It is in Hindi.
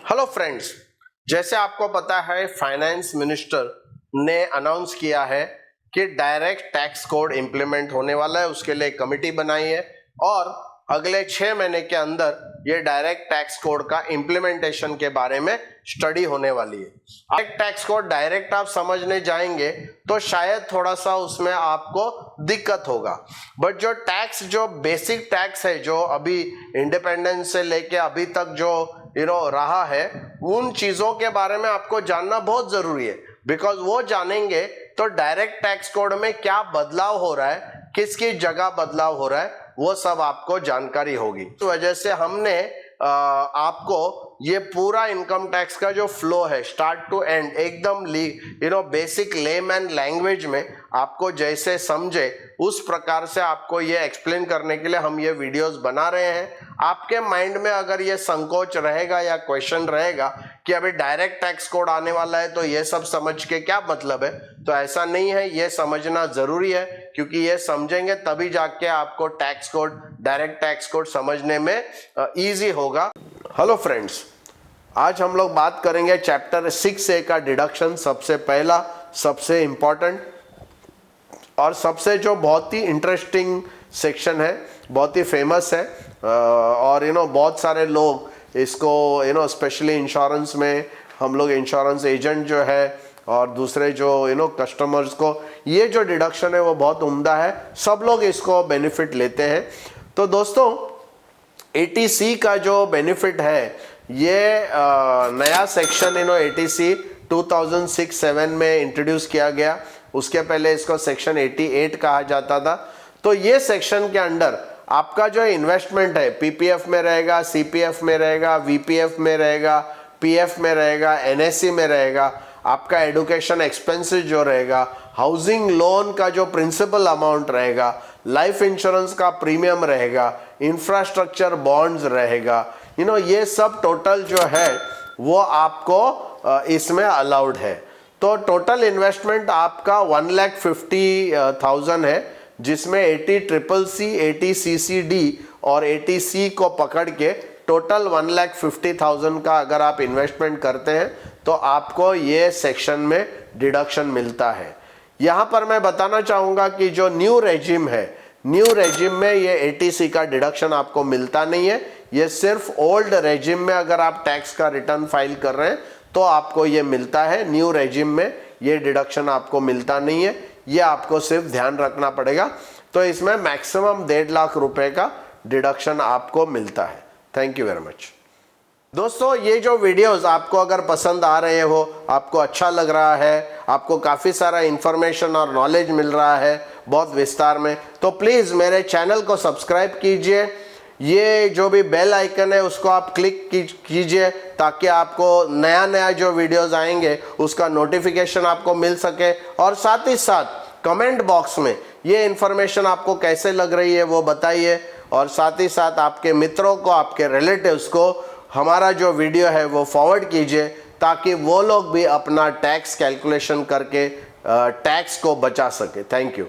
हेलो फ्रेंड्स, जैसे आपको पता है फाइनेंस मिनिस्टर ने अनाउंस किया है कि डायरेक्ट टैक्स कोड इंप्लीमेंट होने वाला है। उसके लिए कमेटी बनाई है और अगले 6 महीने के अंदर ये डायरेक्ट टैक्स कोड का इंप्लीमेंटेशन के बारे में स्टडी होने वाली है। डायरेक्ट टैक्स कोड डायरेक्ट आप समझने जाएंगे तो शायद थोड़ा सा उसमें आपको दिक्कत होगा, बट जो बेसिक टैक्स है, जो अभी इंडिपेंडेंस से लेके अभी तक जो रहा है, उन चीजों के बारे में आपको जानना बहुत जरूरी है। बिकॉज वो जानेंगे तो डायरेक्ट टैक्स कोड में क्या बदलाव हो रहा है, किसकी जगह बदलाव हो रहा है, वो सब आपको जानकारी होगी। इस वजह से हमने आपको ये पूरा इनकम टैक्स का जो फ्लो है स्टार्ट टू एंड एकदम बेसिक लेमैन लैंग्वेज में आपको जैसे समझे उस प्रकार से आपको ये एक्सप्लेन करने के लिए हम ये वीडियोस बना रहे हैं। आपके माइंड में अगर ये संकोच रहेगा या क्वेश्चन रहेगा कि अभी डायरेक्ट टैक्स कोड आने वाला है तो ये सब समझ के क्या मतलब है, तो ऐसा नहीं है। ये समझना जरूरी है क्योंकि ये समझेंगे तभी जाके आपको tax code, direct tax code समझने में इजी होगा। हेलो फ्रेंड्स, आज हम लोग बात करेंगे चैप्टर 6A का डिडक्शन। सबसे पहला, सबसे इंपॉर्टेंट और सबसे जो बहुत ही इंटरेस्टिंग सेक्शन है, बहुत ही फेमस है और बहुत सारे लोग इसको स्पेशली इंश्योरेंस में हम लोग इंश्योरेंस एजेंट जो है और दूसरे जो कस्टमर्स को ये जो डिडक्शन है वो बहुत उम्दा है, सब लोग इसको बेनिफिट लेते हैं। तो दोस्तों, ATC का जो बेनिफिट है ये नया सेक्शन ATC 2006-07 में इंट्रोड्यूस किया गया। उसके पहले इसको सेक्शन 88 कहा जाता था। तो ये सेक्शन के अंडर आपका जो इन्वेस्टमेंट है PPF में रहेगा, CPF में रहेगा, VPF में रहेगा, PF में रहेगा, NSC में रहेगा, आपका एडुकेशन एक्सपेंसेस जो रहेगा, हाउसिंग लोन का जो प्रिंसिपल अमाउंट रहेगा, लाइफ इंश्योरेंस का प्रीमियम रहेगा, इंफ्रास्ट्रक्चर बॉन्ड्स रहेगा, ये सब टोटल जो है वो आपको इसमें अलाउड है। तो टोटल इन्वेस्टमेंट आपका 1,50,000 है, जिसमें 80CCC, 80CCD और 80C को पकड़ के टोटल 1,50,000 का अगर आप इन्वेस्टमेंट करते हैं तो आपको ये सेक्शन में डिडक्शन मिलता है। यहाँ पर मैं बताना चाहूँगा कि जो न्यू रेजिम है, न्यू रेजिम में ये 80C का डिडक्शन आपको मिलता नहीं है। ये सिर्फ ओल्ड रेजिम में अगर आप टैक्स का रिटर्न फाइल कर रहे हैं तो आपको ये मिलता है। न्यू रेजिम में ये डिडक्शन आपको मिलता नहीं है, ये आपको सिर्फ ध्यान रखना पड़ेगा। तो इसमें मैक्सिमम 1.5 लाख रुपए का डिडक्शन आपको मिलता है। Thank you very much. दोस्तों, ये जो वीडियोस आपको अगर पसंद आ रहे हो, आपको अच्छा लग रहा है, आपको काफ़ी सारा इंफॉर्मेशन और नॉलेज मिल रहा है बहुत विस्तार में, तो प्लीज़ मेरे चैनल को सब्सक्राइब कीजिए। ये जो भी बेल आइकन है उसको आप क्लिक कीजिए ताकि आपको नया नया जो वीडियोस आएंगे उसका नोटिफिकेशन आपको मिल सके। और साथ ही साथ कमेंट बॉक्स में ये इन्फॉर्मेशन आपको कैसे लग रही है वो बताइए, और साथ ही साथ आपके मित्रों को, आपके रिलेटिव्स को हमारा जो वीडियो है वो फॉरवर्ड कीजिए ताकि वो लोग भी अपना टैक्स कैलकुलेशन करके टैक्स को बचा सके। Thank you.